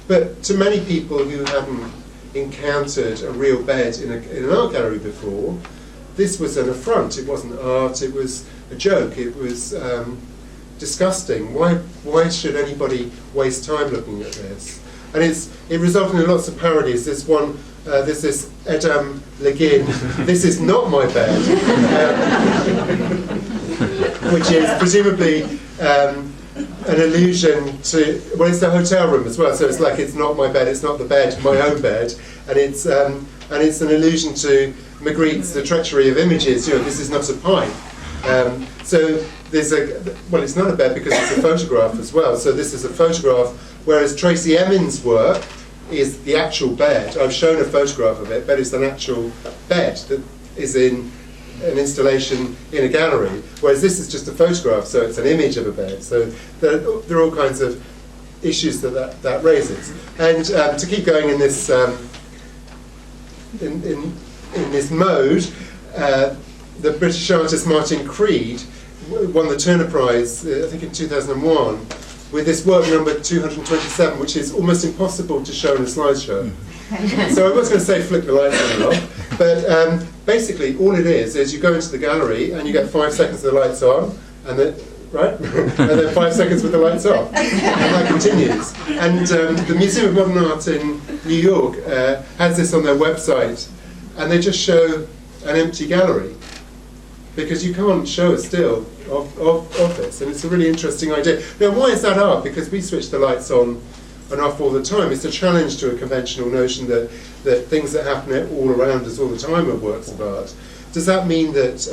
But to many people who hadn't encountered a real bed in an art gallery before, this was an affront. It wasn't art, it was a joke, it was disgusting. Why should anybody waste time looking at this? And it resulted in lots of parodies. There's this Edam Legin, "This is not my bed," which is presumably an allusion to, well, it's the hotel room as well, so it's like, it's not my bed, it's not the bed, my own bed, and it's an allusion to Magritte's The Treachery of Images, this is not a pipe. So there's well, it's not a bed because it's a photograph as well, so this is a photograph, whereas Tracy Emin's work is the actual bed. I've shown a photograph of it, but it's an actual bed that is in an installation in a gallery, whereas this is just a photograph, so it's an image of a bed. So there are all kinds of issues that raises. And to keep going in this in this mode, the British artist Martin Creed won the Turner Prize, I think in 2001, with this work number 227, which is almost impossible to show in a slideshow. So I was going to say flick the lights on and off, but basically all it is you go into the gallery and you get 5 seconds with the lights on, and then, right? And then 5 seconds with the lights off. And that continues. And the Museum of Modern Art in New York has this on their website, and they just show an empty gallery, because you can't show a still of this, and it's a really interesting idea. Now, why is that art? Because we switch the lights on and off all the time. It's a challenge to a conventional notion that things that happen all around us all the time are works of art. Does that mean that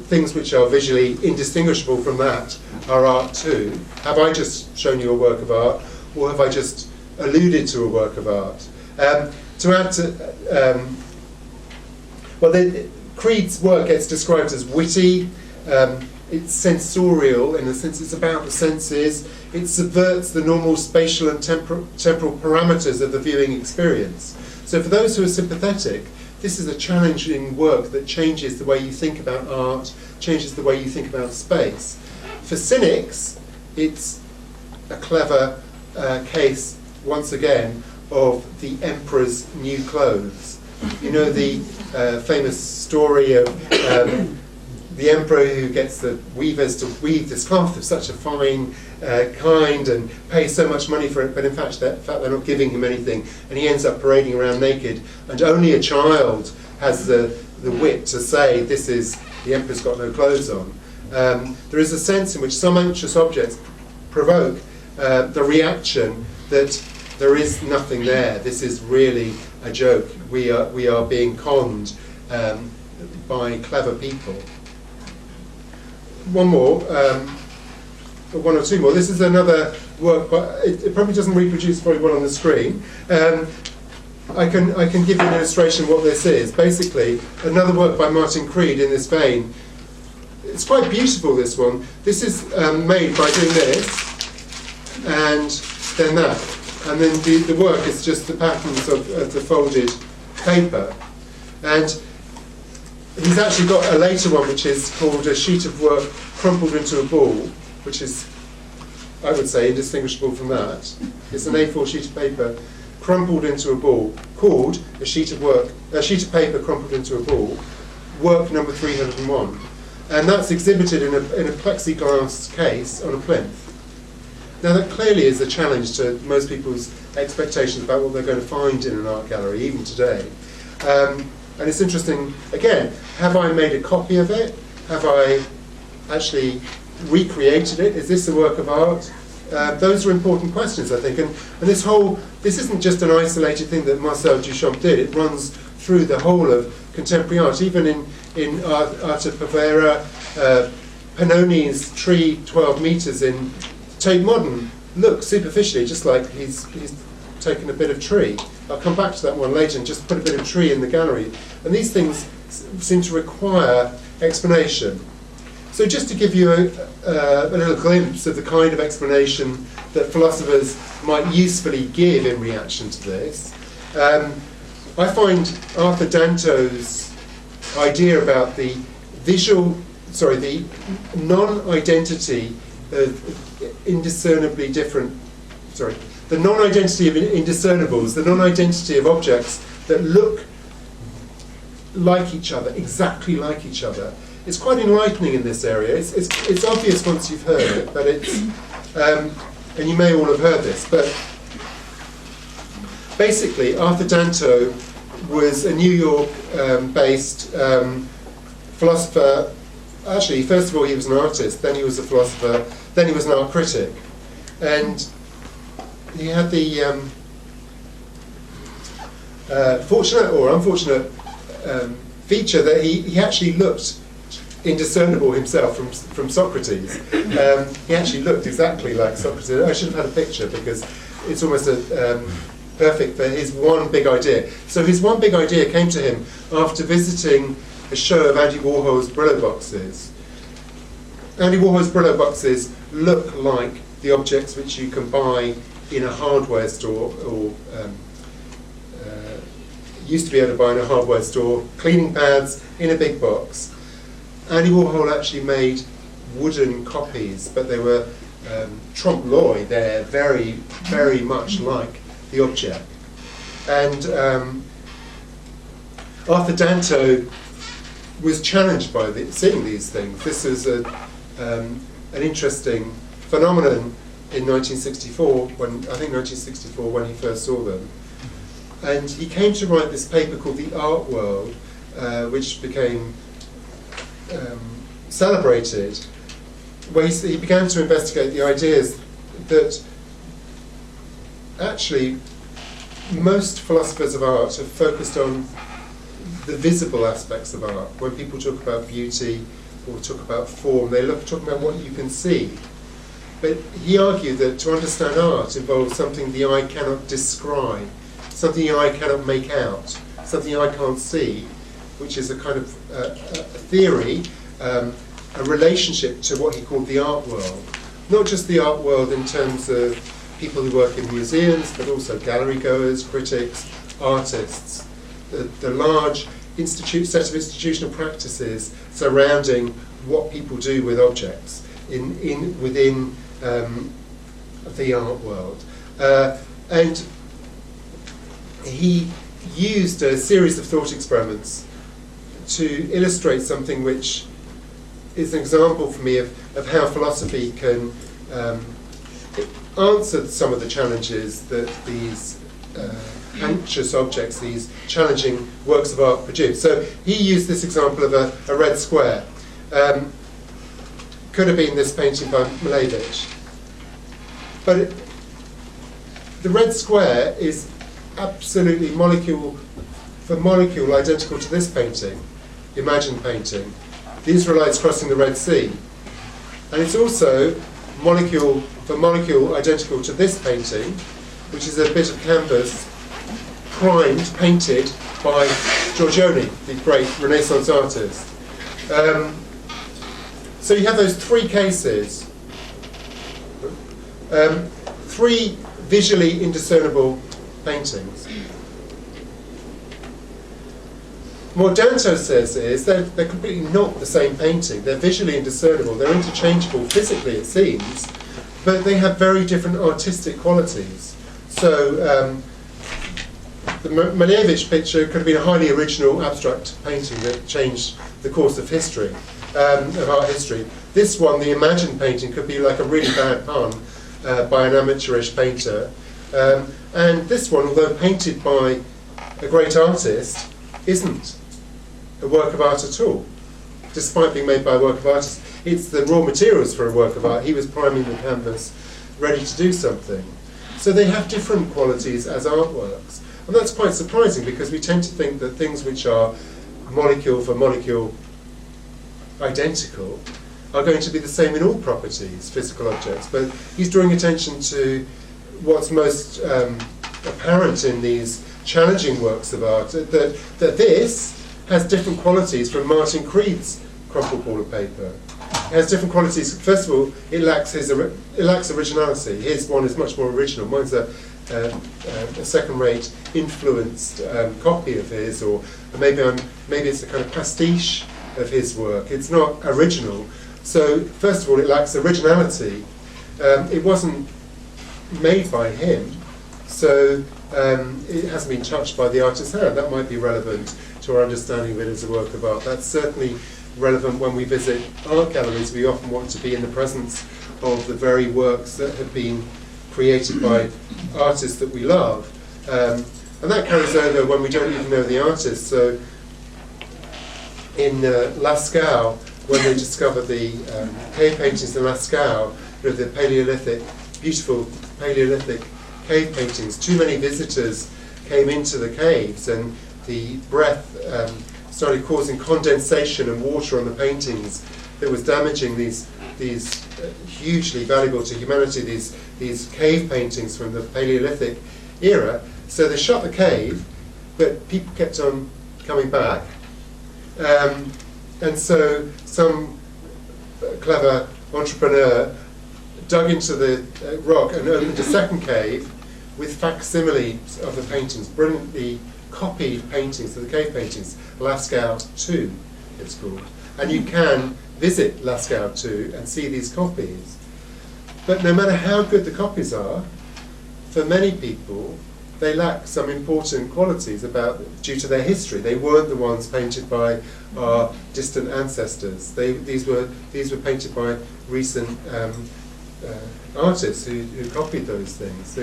things which are visually indistinguishable from that are art too? Have I just shown you a work of art, or have I just alluded to a work of art? To add to, Creed's work gets described as witty, it's sensorial in the sense it's about the senses, it subverts the normal spatial and temporal parameters of the viewing experience. So for those who are sympathetic, this is a challenging work that changes the way you think about art, changes the way you think about space. For cynics, it's a clever case, once again, of the emperor's new clothes. You know the famous story of the emperor who gets the weavers to weave this cloth of such a fine kind and pay so much money for it, but in fact they're not giving him anything, and he ends up parading around naked, and only a child has the wit to say, this is, the emperor's got no clothes on. There is a sense in which some anxious objects provoke the reaction that there is nothing there, this is really a joke, we are being conned by clever people. One more, one or two more. This is another work, but it probably doesn't reproduce very well on the screen. I can give you an illustration of what this is. Basically, another work by Martin Creed in this vein. It's quite beautiful, this one. This is made by doing this, and then that. And then the work is just the patterns of the folded paper. And he's actually got a later one which is called A Sheet of Work Crumpled into a Ball, which is, I would say, indistinguishable from that. It's an A4 sheet of paper crumpled into a ball, called A Sheet of Paper Crumpled into a Ball, work number 301. And that's exhibited in a plexiglass case on a plinth. Now that clearly is a challenge to most people's expectations about what they're going to find in an art gallery, even today. And it's interesting, again, have I made a copy of it? Have I actually recreated it? Is this a work of art? Those are important questions, I think. And this isn't just an isolated thing that Marcel Duchamp did. It runs through the whole of contemporary art, even in Arte Povera, Pannoni's tree 12 metres in Tate Modern looks superficially just like he's taken a bit of tree. I'll come back to that one later and just put a bit of tree in the gallery. And these things seem to require explanation. So just to give you a little glimpse of the kind of explanation that philosophers might usefully give in reaction to this, I find Arthur Danto's idea about the the non-identity of indiscernibly different, the non-identity of indiscernibles, the non-identity of objects that look like each other, exactly like each other. It's quite enlightening in this area. It's obvious once you've heard it, but it's, and you may all have heard this, but basically Arthur Danto was a New York-based philosopher. Actually, first of all, he was an artist, then he was a philosopher, then he was an art critic. And he had the fortunate or unfortunate feature that he actually looked indiscernible himself from Socrates. He actually looked exactly like Socrates. I should have had a picture because it's almost perfect for his one big idea. So his one big idea came to him after visiting a show of Andy Warhol's Brillo boxes. Andy Warhol's Brillo boxes look like the objects which you can buy in a hardware store, or used to be able to buy in a hardware store, cleaning pads in a big box. Andy Warhol actually made wooden copies, but they were trompe l'oeil. They're very, very much like the object. And Arthur Danto was challenged by seeing these things. This is an interesting phenomenon in 1964, when he first saw them. And he came to write this paper called The Art World, which became celebrated, where he began to investigate the ideas that actually most philosophers of art have focused on the visible aspects of art. When people talk about beauty or talk about form, they talk about what you can see. But he argued that to understand art involves something the eye cannot describe, something the eye cannot make out, something the eye can't see, which is a kind of a theory, a relationship to what he called the art world. Not just the art world in terms of people who work in museums, but also gallery goers, critics, artists, the large set of institutional practices surrounding what people do with objects within the art world. And he used a series of thought experiments to illustrate something which is an example for me of how philosophy can answer some of the challenges that these anxious objects, these challenging works of art produce. So he used this example of a red square. Could have been this painting by Malevich. But the red square is absolutely molecule for molecule identical to this painting, the imagined painting, the Israelites crossing the Red Sea. And it's also molecule for molecule identical to this painting, which is a bit of canvas primed, painted by Giorgione, the great Renaissance artist. So you have those three cases, three visually indiscernible paintings. What Danto says is they're completely not the same painting. They're visually indiscernible. They're interchangeable physically, it seems, but they have very different artistic qualities. So the Malevich picture could have been a highly original abstract painting that changed the course of history, of art history. This one, the imagined painting, could be like a really bad pun by an amateurish painter. And this one, although painted by a great artist, isn't a work of art at all, despite being made by a work of artists. It's the raw materials for a work of art. He was priming the canvas, ready to do something. So they have different qualities as artworks. And that's quite surprising, because we tend to think that things which are molecule for molecule identical are going to be the same in all properties, physical objects. But he's drawing attention to what's most apparent in these challenging works of art, that this has different qualities from Martin Creed's crumpled ball of paper. It has different qualities. First of all, it lacks originality. His one is much more original. Mine's a second-rate influenced copy of his, or maybe it's a kind of pastiche of his work. It's not original. So first of all, it lacks originality. It wasn't made by him. So it hasn't been touched by the artist's hand. That might be relevant to our understanding of it as a work of art. That's certainly relevant when we visit art galleries. We often want to be in the presence of the very works that have been created by artists that we love. And that carries over when we don't even know the artist. So in Lascaux, when they discovered the cave paintings in Lascaux, the Paleolithic, beautiful Paleolithic cave paintings, too many visitors came into the caves and the breath started causing condensation and water on the paintings that was damaging these hugely valuable to humanity, these cave paintings from the Paleolithic era. So they shut the cave, but people kept on coming back. And so some clever entrepreneur dug into the rock and opened a second cave with facsimiles of the paintings, brilliantly copied paintings of the cave paintings, Lascaux 2 it's called. And you can visit Lascaux 2 and see these copies. But no matter how good the copies are, for many people they lack some important qualities due to their history. They weren't the ones painted by our distant ancestors. These were painted by recent artists who copied those things.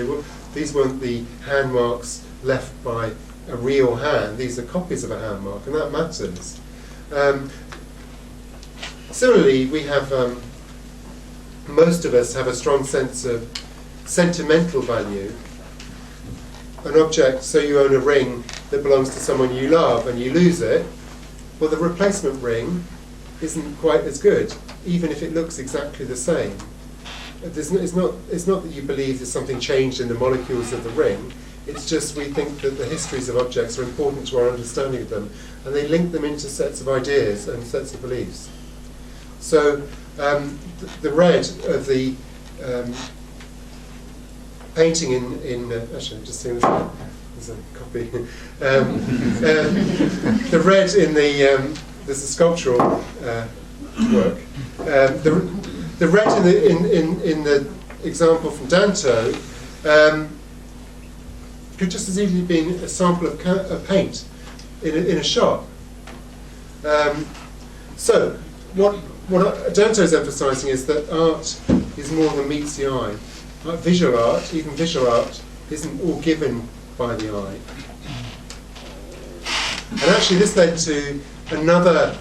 These weren't the hand marks left by a real hand. These are copies of a hand mark, and that matters. Similarly, we have most of us have a strong sense of sentimental value. An object, so you own a ring that belongs to someone you love and you lose it, well, the replacement ring isn't quite as good, even if it looks exactly the same. It's not that you believe there's something changed in the molecules of the ring, it's just we think that the histories of objects are important to our understanding of them, and they link them into sets of ideas and sets of beliefs. So the red of the painting in actually I'm just seeing this one. There's a copy. The red in there's a sculptural work. The red in the example from Danto could just as easily be a sample of paint in a shop. So what Danto is emphasising is that art is more than meets the eye. Visual art, even visual art, isn't all given by the eye. And actually this led to another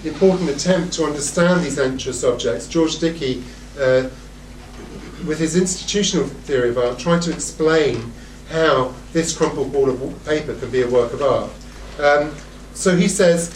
important attempt to understand these anxious objects. George Dickey, with his institutional theory of art, tried to explain how this crumpled ball of paper can be a work of art. So he says,